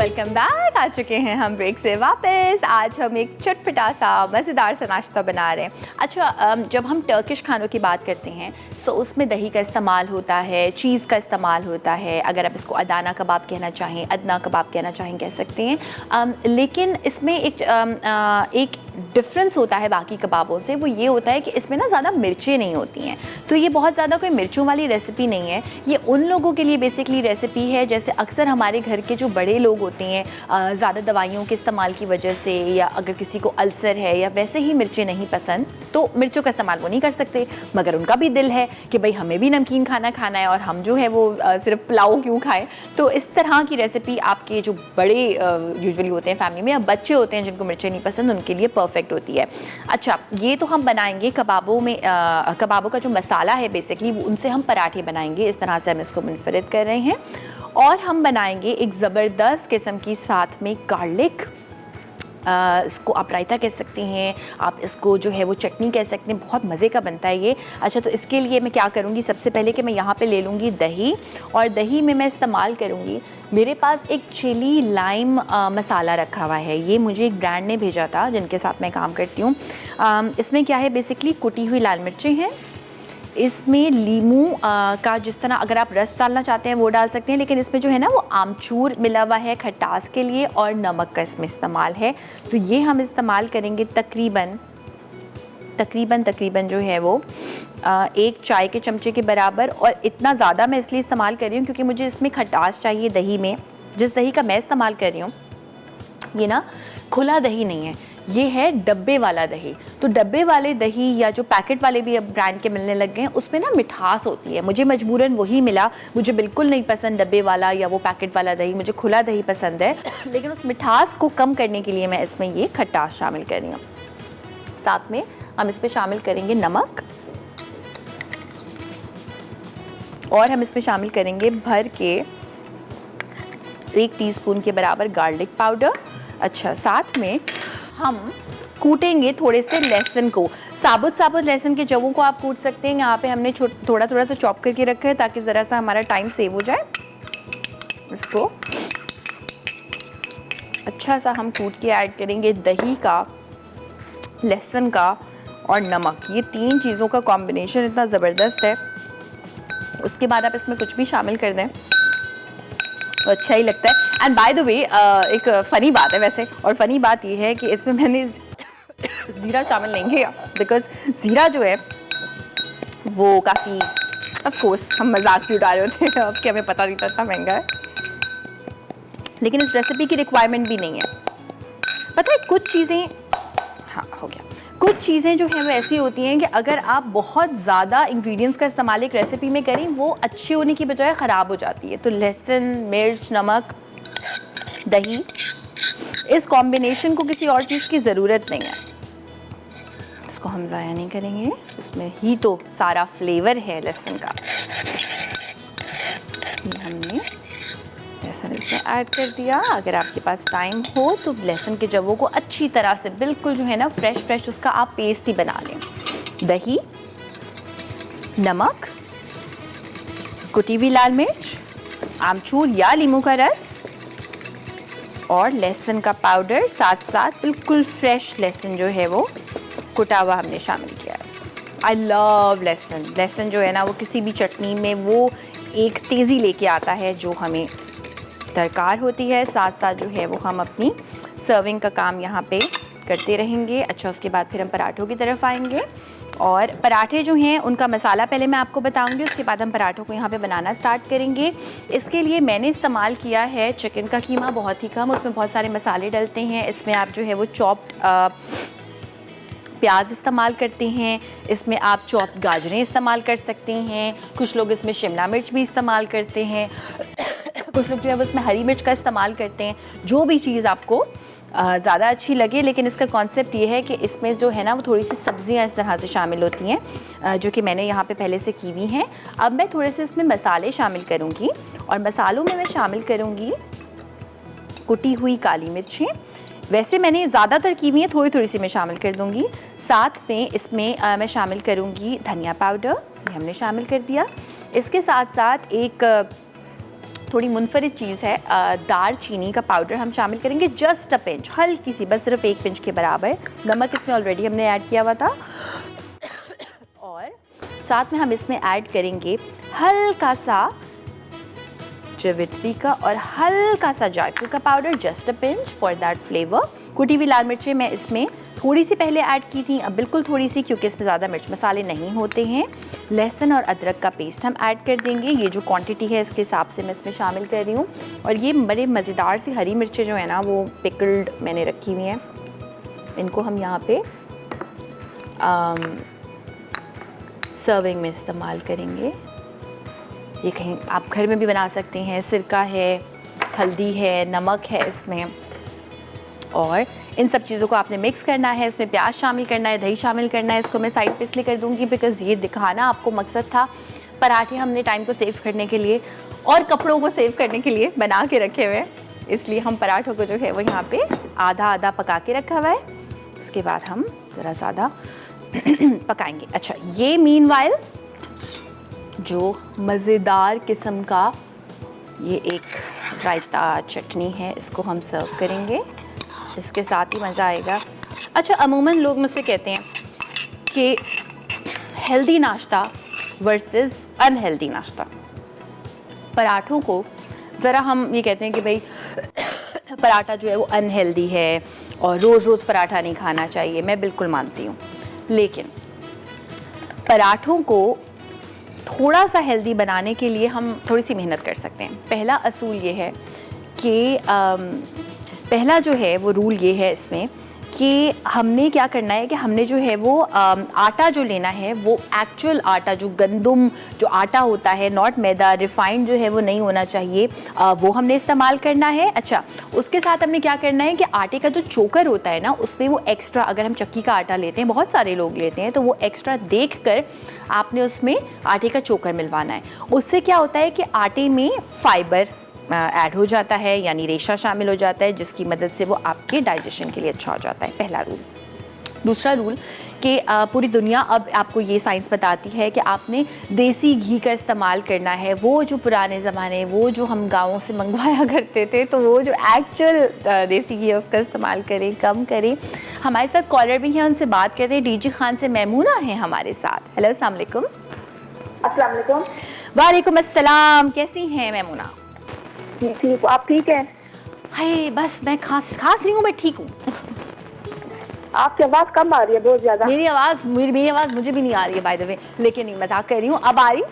Welcome back. आ चुके हैं हम ब्रेक से वापस। आज हम एक चटपटा सा मज़ेदार सा नाश्ता बना रहे हैं। अच्छा, जब हम टर्किश खानों की बात करते हैं तो उसमें दही का इस्तेमाल होता है, चीज़ का इस्तेमाल होता है। अगर आप इसको अदाना कबाब कहना चाहें, अदना कबाब कहना चाहें, कह सकते हैं। लेकिन इसमें एक डिफरेंस होता है बाकी कबाबों से। वो ये होता है कि इसमें ना ज़्यादा मिर्चें नहीं होती हैं। तो ये बहुत ज़्यादा कोई मिर्चों वाली रेसिपी नहीं है। ये उन लोगों के लिए बेसिकली रेसिपी है जैसे अक्सर हमारे घर के जो बड़े लोग होते हैं, ज़्यादा दवाइयों के इस्तेमाल की वजह से, या अगर किसी को अल्सर है या वैसे ही मिर्चें नहीं पसंद, तो मिर्चों का इस्तेमाल वो नहीं कर सकते। मगर उनका भी दिल है कि भाई हमें भी नमकीन खाना खाना है और हम जो है वो सिर्फ पुलाव क्यों खाएं। तो इस तरह की रेसिपी आपके जो बड़े यूजुअली होते हैं फैमिली में, या बच्चे होते हैं जिनको मिर्चें नहीं पसंद, उनके लिए परफेक्ट होती है। अच्छा, ये तो हम बनाएंगे कबाबों में। कबाबों का जो मसाला है बेसिकली उनसे हम पराठे बनाएंगे। इस तरह से हम इसको मुनफरिद कर रहे हैं। और हम बनाएंगे एक ज़बरदस्त किस्म की साथ में गार्लिक, इसको आप रायता कह सकते हैं, आप इसको जो है वो चटनी कह सकते हैं। बहुत मज़े का बनता है ये। अच्छा, तो इसके लिए मैं क्या करूँगी, सबसे पहले कि मैं यहाँ पे ले लूँगी दही, और दही में मैं इस्तेमाल करूँगी, मेरे पास एक चिली लाइम मसाला रखा हुआ है। ये मुझे एक ब्रांड ने भेजा था जिनके साथ मैं काम करती हूँ। इसमें क्या है, बेसिकली कुटी हुई लाल मिर्चें हैं, इसमें लीमू का जिस तरह अगर आप रस डालना चाहते हैं वो डाल सकते हैं, लेकिन इसमें जो है ना वो आमचूर मिला हुआ है खटास के लिए, और नमक का इसमें इस्तेमाल है। तो ये हम इस्तेमाल करेंगे तकरीबन जो है वो 1 चाय के चमचे के बराबर। और इतना ज़्यादा मैं इसलिए इस्तेमाल कर रही हूँ क्योंकि मुझे इसमें खटास चाहिए दही में। जिस दही का मैं इस्तेमाल कर रही हूँ ये ना खुला दही नहीं है, ये है डब्बे वाला दही। तो डब्बे वाले दही या जो पैकेट वाले भी अब ब्रांड के मिलने लग गए हैं, उसमें ना मिठास होती है। मुझे मजबूरन वही मिला। मुझे बिल्कुल नहीं पसंद डब्बे वाला या वो पैकेट वाला दही, मुझे खुला दही पसंद है। लेकिन उस मिठास को कम करने के लिए मैं इसमें ये खटास शामिल कर रही हूँ। साथ में हम इस पर शामिल करेंगे नमक, और हम इसमें शामिल करेंगे भर के 1 टीस्पून के बराबर गार्लिक पाउडर। अच्छा, साथ में हम कूटेंगे थोड़े से लहसुन को। साबुत लहसुन के जवों को आप कूट सकते हैं। यहाँ पे हमने थोड़ा सा चॉप करके रखा है ताकि ज़रा सा हमारा टाइम सेव हो जाए। इसको अच्छा सा हम कूट के ऐड करेंगे दही का, लहसुन का और नमक। ये 3 चीज़ों का कॉम्बिनेशन इतना ज़बरदस्त है। उसके बाद आप इसमें कुछ भी शामिल कर दें तो अच्छा ही लगता है। एंड बाय द वे एक फ़नी बात है वैसे, और फ़नी बात ये है कि इसमें मैंने ज़ीरा शामिल नहीं किया, बिकॉज़ ज़ीरा जो है वो काफ़ी, ऑफ कोर्स हम मजाक क्यों डाल रहे थे, अब कि हमें पता नहीं था इतना महंगा है, लेकिन इस रेसिपी की रिक्वायरमेंट भी नहीं है। पता है कुछ चीज़ें, हाँ हो गया, कुछ चीज़ें जो हैं वो ऐसी होती हैं कि अगर आप बहुत ज़्यादा इंग्रेडिएंट्स का इस्तेमाल एक रेसिपी में करें, वो अच्छी होने की बजाय ख़राब हो जाती है। तो लहसुन, मिर्च, नमक, दही, इस कॉम्बिनेशन को किसी और चीज़ की ज़रूरत नहीं है। इसको हम ज़ाया नहीं करेंगे, इसमें ही तो सारा फ्लेवर है लहसुन का। ये हमने लहसुन इसमें ऐड कर दिया। अगर आपके पास टाइम हो तो लहसुन के जवों को अच्छी तरह से बिल्कुल जो है ना फ्रेश उसका आप पेस्ट ही बना लें। दही, नमक, कुटी हुई लाल मिर्च, आमचूर या नींबू का रस और लहसुन का पाउडर, साथ साथ बिल्कुल फ्रेश लहसुन जो है वो कुटा हुआ हमने शामिल किया है। आई लव लहसुन। लहसुन जो है ना वो किसी भी चटनी में वो एक तेज़ी लेके आता है जो हमें दरकार होती है। साथ साथ जो है वो हम अपनी सर्विंग का काम यहाँ पे करते रहेंगे। अच्छा, उसके बाद फिर हम पराठों की तरफ आएंगे, और पराठे जो हैं उनका मसाला पहले मैं आपको बताऊंगी, उसके बाद हम पराठों को यहाँ पे बनाना स्टार्ट करेंगे। इसके लिए मैंने इस्तेमाल किया है चिकन का कीमा, बहुत ही कम, उसमें बहुत सारे मसाले डलते हैं। इसमें आप जो है वो चॉप्ड प्याज इस्तेमाल करते हैं, इसमें आप चॉप्ड गाजरें इस्तेमाल कर सकते हैं, कुछ लोग इसमें शिमला मिर्च भी इस्तेमाल करते हैं, कुछ लोग जो है वो इसमें हरी मिर्च का इस्तेमाल करते हैं। जो भी चीज़ आपको ज़्यादा अच्छी लगे, लेकिन इसका कॉन्सेप्ट ये है कि इसमें जो है ना वो थोड़ी सी सब्जियां इस तरह से शामिल होती हैं, जो कि मैंने यहाँ पे पहले से की हुई हैं। अब मैं थोड़े से इसमें मसाले शामिल करूँगी, और मसालों में मैं शामिल करूँगी कुटी हुई काली मिर्चें। वैसे मैंने ज़्यादातर की हुई है, थोड़ी थोड़ी सी मैं शामिल कर दूँगी। साथ में इसमें मैं शामिल करूँगी धनिया पाउडर, ये हमने शामिल कर दिया। इसके साथ साथ एक थोड़ी मुनफरिद चीज़ है, दार चीनी का पाउडर हम शामिल करेंगे, जस्ट अ पिंच, हल्की सी, बस सिर्फ 1 पिंच के बराबर। नमक इसमें ऑलरेडी हमने ऐड किया हुआ था। और साथ में हम इसमें ऐड करेंगे हल्का सा जवित्री का और हल्का सा जायफल का powder, just a pinch for that flavour. कुटी हुई लाल मिर्चें मैं इसमें थोड़ी सी पहले ऐड की थी, अब बिल्कुल थोड़ी सी, क्योंकि इसमें ज़्यादा मिर्च मसाले नहीं होते हैं। लहसुन और अदरक का पेस्ट हम ऐड कर देंगे, ये जो क्वांटिटी है इसके हिसाब से मैं इसमें शामिल कर रही हूँ। और ये बड़े मज़ेदार सी हरी मिर्चें जो है ना वो पिकल्ड मैंने रखी हुई हैं, इनको हम यहाँ पे सर्विंग में इस्तेमाल करेंगे। ये कहीं आप घर में भी बना सकते हैं। सिरका है, हल्दी है, नमक है इसमें, और इन सब चीज़ों को आपने मिक्स करना है। इसमें प्याज शामिल करना है, दही शामिल करना है। इसको मैं साइड पे इसलिए कर दूँगी बिकॉज़ ये दिखाना आपको मकसद था। पराठे हमने टाइम को सेव करने के लिए और कपड़ों को सेव करने के लिए बना के रखे हुए हैं, इसलिए हम पराठों को जो है वो यहाँ पे आधा आधा पका के रखा हुआ है। उसके बाद हम ज़रा ज़्यादा पकाएंगे। अच्छा, ये मीनवाइल जो मज़ेदार किस्म का ये एक रायता चटनी है, इसको हम सर्व करेंगे, इसके साथ ही मज़ा आएगा। अच्छा, अमूमन लोग मुझसे कहते हैं कि हेल्दी नाश्ता वर्सेस अनहेल्दी नाश्ता। पराठों को ज़रा हम ये कहते हैं कि भाई पराठा जो है वो अनहेल्दी है और रोज़ रोज़ पराठा नहीं खाना चाहिए। मैं बिल्कुल मानती हूँ, लेकिन पराठों को थोड़ा सा हेल्दी बनाने के लिए हम थोड़ी सी मेहनत कर सकते हैं। पहला असूल ये है कि पहला जो है वो रूल ये है इसमें कि हमने क्या करना है कि हमने जो है वो आटा जो लेना है वो एक्चुअल आटा, जो गंदम जो आटा होता है, नॉट मैदा, रिफाइंड जो है वो नहीं होना चाहिए, वो हमने इस्तेमाल करना है। अच्छा, उसके साथ हमने क्या करना है कि आटे का जो चोकर होता है ना उसमें वो एक्स्ट्रा, अगर हम चक्की का आटा लेते हैं, बहुत सारे लोग लेते हैं, तो वो एक्स्ट्रा देख कर आपने उसमें आटे का चोकर मिलवाना है। उससे क्या होता है कि आटे में फाइबर ऐड हो जाता है, यानी रेशा शामिल हो जाता है, जिसकी मदद से वो आपके डाइजेशन के लिए अच्छा हो जाता है। पहला रूल। दूसरा रूल कि पूरी दुनिया अब आपको ये साइंस बताती है कि आपने देसी घी का इस्तेमाल करना है। वो जो पुराने ज़माने, वो जो हम गाँवों से मंगवाया करते थे, तो वो जो एक्चुअल देसी घी है उसका इस्तेमाल करें, कम करें। हमारे साथ कॉलर भी हैं, उनसे बात करते हैं। डीजी खान से मैमूना है हमारे साथ। हेलो, अस्सलाम वालेकुम। अस्सलाम वालेकुम। वालेकुम अस्सलाम। कैसी हैं मैमूना? ठीक, आप ठीक हैं? हाय, बस मैं खांस रही हूँ, मैं ठीक हूँ। आपकी आवाज़ कम आ रही है, बहुत ज़्यादा। मेरी आवाज़ मुझे भी नहीं आ रही है बाय द वे, लेकिन नहीं, मजाक कर रही हूँ। अब आ रही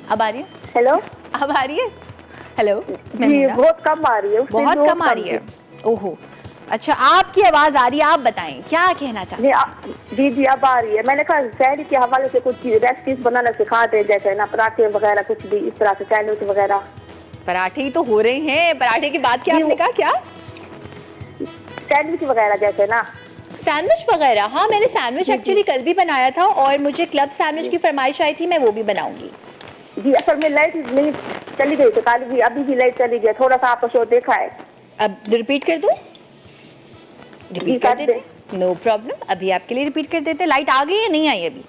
अब आ रही है? हेलो, अब आ रही है? हेलो जी, बहुत कम आ रही है। बहुत कम आ रही है। ओहो, अच्छा, आपकी आवाज़ आ रही है, आप बताएं क्या कहना चाहते हैं? जी जी, अब आ रही है। मैंने कहा शहरी के हवाले से कुछ रेसिपीज बनाना सिखा दें, जैसे ना पराठे वगैरह, कुछ भी इस तरह से, सैंडविच वगैरह। पराठे ही तो हो रहे हैं। पराठे की बात क्या आपने कहा? क्या सैंडविच वगैरह जैसे ना? सैंडविच वगैरह, हाँ, मैंने सैंडविच एक्चुअली कल भी बनाया था और मुझे क्लब सैंडविच की फरमाइश आई थी, मैं वो भी बनाऊंगी। जी, असल में लाइट नहीं चली गई, तो कल भी अभी भी लाइट चली गई। थोड़ा सा आपका शो देखा है। अब रिपीट कर दूं? रिपीट कर देते? नो प्रॉब्लम, अभी आपके लिए रिपीट कर देते। लाइट आ गई या नहीं आई अभी?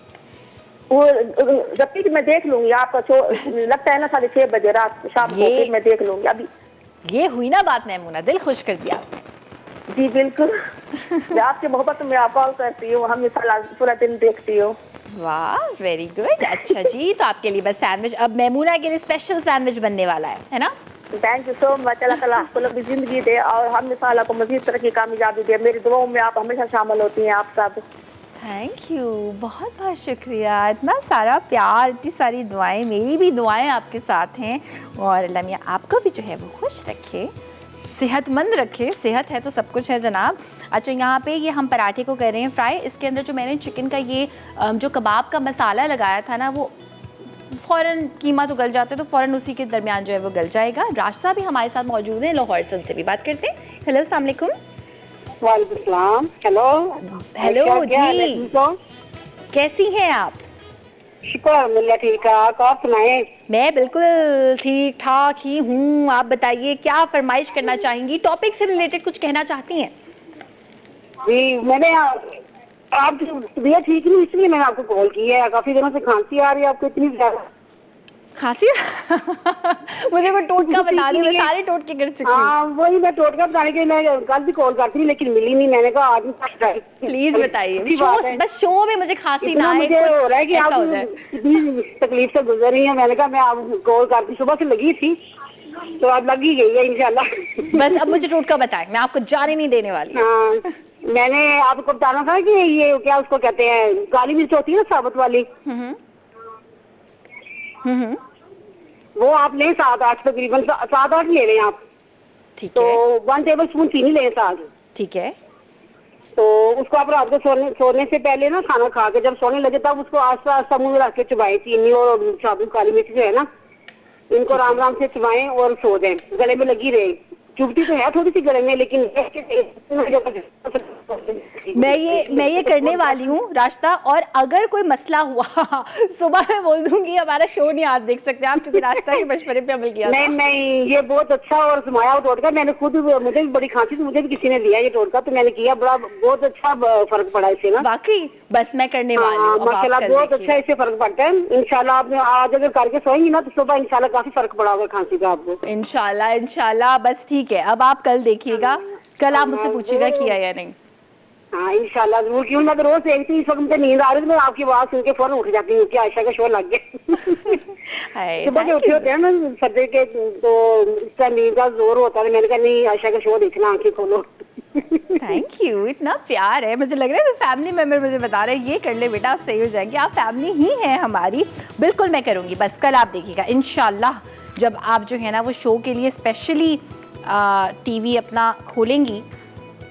वो रिपीट मैं देख लूंगी। आपका शो लगता है ना 6:30 बजे रात शाम को, फिर मैं देख लूंगी। अभी ये हुई ना बात मैमूना, दिल खुश कर दिया आपने। जी बिल्कुल। आपकी मोहब्बत में आप कॉल करती हूँ, हम पूरा दिन देखती हूँ। वाह, वेरी गुड। अच्छा जी, तो आपके लिए बस सैंडविच, अब मैमूना के लिए स्पेशल सैंडविच बनने वाला है ना? Thank you so much. Allah ताला आपको लंबी जिंदगी दे और हम इंशाल्लाह को मजीद तरक्की कामयाबी दे। मेरी दुआओं में आप हमेशा शामिल होती हैं, आप सब। थैंक यू, बहुत बहुत शुक्रिया। इतना सारा प्यार, इतनी सारी दुआएं, मेरी भी दुआएं आपके साथ हैं और अल्लाह मियां आपको भी जो है वो खुश रखे, सेहतमंद रखे। सेहत है तो सब कुछ है जनाब। अच्छा, यहाँ पे ये हम पराठे को कर रहे हैं फ्राई। इसके अंदर जो मैंने चिकन का ये जो कबाब का मसाला लगाया था ना, वो फ़ौरन कीमा तो गल जाता है, तो फ़ौरन उसी के दरमियान जो है वो गल जाएगा। रास्ता भी हमारे साथ मौजूद है लाहौर से, उनसे भी बात करते हैं। हेलो, अस्सलाम वालेकुम। वालेकुम सलाम। हेलो जी, कैसी हैं आप? शुक्र अल्लाह, ठीक है। आप सुनाएं? मैं बिल्कुल ठीक ठाक ही हूँ। आप बताइए क्या फरमाइश करना चाहेंगी, टॉपिक से रिलेटेड कुछ कहना चाहती हैं? जी, मैंने आपकी तबीयत ठीक नहीं, इसलिए मैंने आपको कॉल किया है। काफी दिनों से खांसी आ रही है आपको, इतनी ज्यादा। खांसी मुझे कोई टोटका बता दे, मैं सारे टोटके कर चुकी हूँ। हाँ वही मैं टोटका बताने के लिए मैं कल भी कॉल करती थी लेकिन मिली नहीं, मैंने कहा आज प्लीज बताइए, शो बस शो में मुझे खांसी ना आए, मुझे हो रहा है कि ऐसा आप हो जाए। इतनी तकलीफ से गुजर रही है, मैंने कहा मैं आप कॉल करती, सुबह से लगी थी तो आज लग ही गई है इंशाल्लाह। बस अब मुझे टोटका बताएं, मैं आपको जाने नहीं देने वाली। हाँ मैंने आपको बताना था कि ये क्या उसको कहते हैं, काली मिर्च होती है ना साबुत वाली, वो आप लें 7-8 तकरीबन 7-8 ले लें आप। ठीक तो है 1 टेबल स्पून चीनी लें साथ। ठीक है। तो उसको आप रात को सोने से पहले ना खाना खा के जब सोने लगे तब उसको आस्ता आस्ता मुंह में रख के चबाएं, चीनी और साबुत काली मिर्च जो है ना, इनको राम राम से चबाएं और सो दें, गले में लगी रहे। चुभती तो है थोड़ी सी गले में लेकिन मैं ये करने वाली हूँ रास्ता, और अगर कोई मसला हुआ सुबह मैं बोल दूंगी हमारा शो नहीं आज देख सकते आप, क्योंकि रास्ता के मशवरे पे अमल किया। नहीं ये बहुत अच्छा और समाया हुआ टोटका, मैंने खुद, मुझे भी बड़ी खांसी थी, मुझे भी किसी ने दिया ये टोटका तो मैंने किया, बहुत अच्छा फर्क पड़ा इससे ना वाकई। बस मैं करने वाली हूँ, अब आप माशाल्लाह कर बहुत देखिए। अच्छा इससे फर्क पड़ता है। इंशाल्लाह आप आज अगर करके सोएंगी ना तो सुबह इंशाल्लाह काफी फर्क पड़ा होगा खांसी का आपको। इंशाल्लाह इंशाल्लाह। बस ठीक है, अब आप कल देखिएगा, कल आप मुझसे पूछिएगा किया या नहीं। हाँ इंशाल्लाह जरूर, क्यों मैं तो रोज देखती, इस वक्त मुझे नींद आ रही थी, मैं आपकी आवाज सुन के फौरन उठ जाती हूँ कि आयशा का शो लग गया। सुबह के उठे होते हैं ना सर्दी के तो इसका नींद का जोर होता है, मैंने कहा नहीं आयशा का शो देखना, आंखें खोलो। थैंक यू, इतना प्यार है, मुझे लग रहा है फैमिली मेंबर मुझे बता रहे हैं ये कर ले बेटा आप सही हो जाएंगे, आप फैमिली ही हैं हमारी। बिल्कुल मैं करूँगी, बस कल आप देखिएगा इंशाल्लाह, जब आप जो है ना वो शो के लिए स्पेशली टीवी अपना खोलेंगी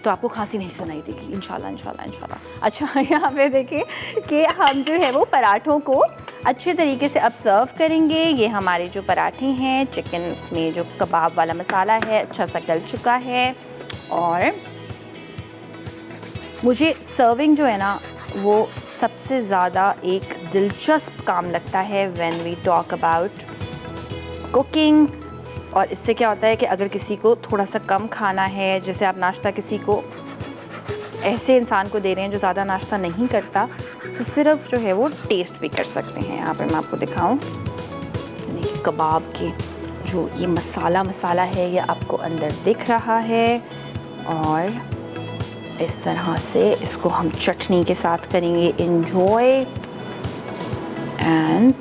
तो आपको खांसी नहीं सुनाई देगी इंशाल्लाह इंशाल्लाह इंशाल्लाह। अच्छा यहाँ पे देखिए कि हम जो है वो पराठों को अच्छे तरीके से अब सर्व करेंगे। ये हमारे जो पराठे हैं, चिकन में जो कबाब वाला मसाला है अच्छा सा गल चुका है, और मुझे सर्विंग जो है ना वो सबसे ज़्यादा एक दिलचस्प काम लगता है when we talk about cooking. और इससे क्या होता है कि अगर किसी को थोड़ा सा कम खाना है, जैसे आप नाश्ता किसी को ऐसे इंसान को दे रहे हैं जो ज़्यादा नाश्ता नहीं करता, तो सिर्फ जो है वो टेस्ट भी कर सकते हैं। यहाँ पर मैं आपको दिखाऊं, कबाब के जो ये मसाला है ये आपको अंदर दिख रहा है, और इस तरह से इसको हम चटनी के साथ करेंगे एंजॉय। एंड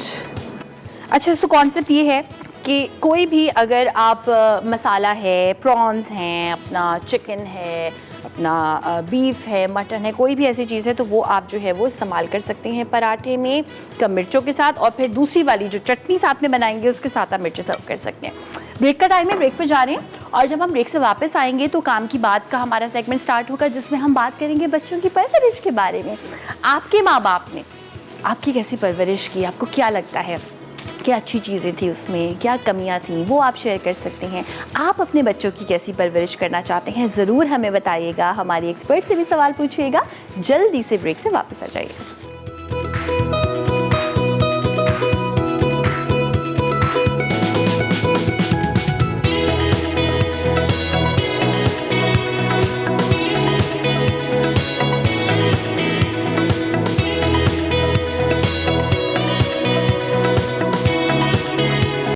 अच्छा, सो कॉन्सेप्ट ये है कि कोई भी अगर आप मसाला है, प्रॉन्स हैं, अपना चिकन है, अपना बीफ है, मटन है, कोई भी ऐसी चीज़ है तो वो आप जो है वो इस्तेमाल कर सकते हैं पराठे में कम मिर्चों के साथ, और फिर दूसरी वाली जो चटनी साथ में बनाएंगे उसके साथ आप मिर्ची सर्व कर सकते हैं। ब्रेक का टाइम है, ब्रेक पे जा रहे हैं, और जब हम ब्रेक से वापस आएंगे तो काम की बात का हमारा सेगमेंट स्टार्ट होगा जिसमें हम बात करेंगे बच्चों की परवरिश के बारे में। आपके माँ बाप ने आपकी कैसी परवरिश की, आपको क्या लगता है क्या अच्छी चीज़ें थी उसमें, क्या कमियां थी, वो आप शेयर कर सकते हैं। आप अपने बच्चों की कैसी परवरिश करना चाहते हैं ज़रूर हमें बताइएगा, हमारी एक्सपर्ट से भी सवाल पूछिएगा। जल्दी से ब्रेक से वापस आ जाइए।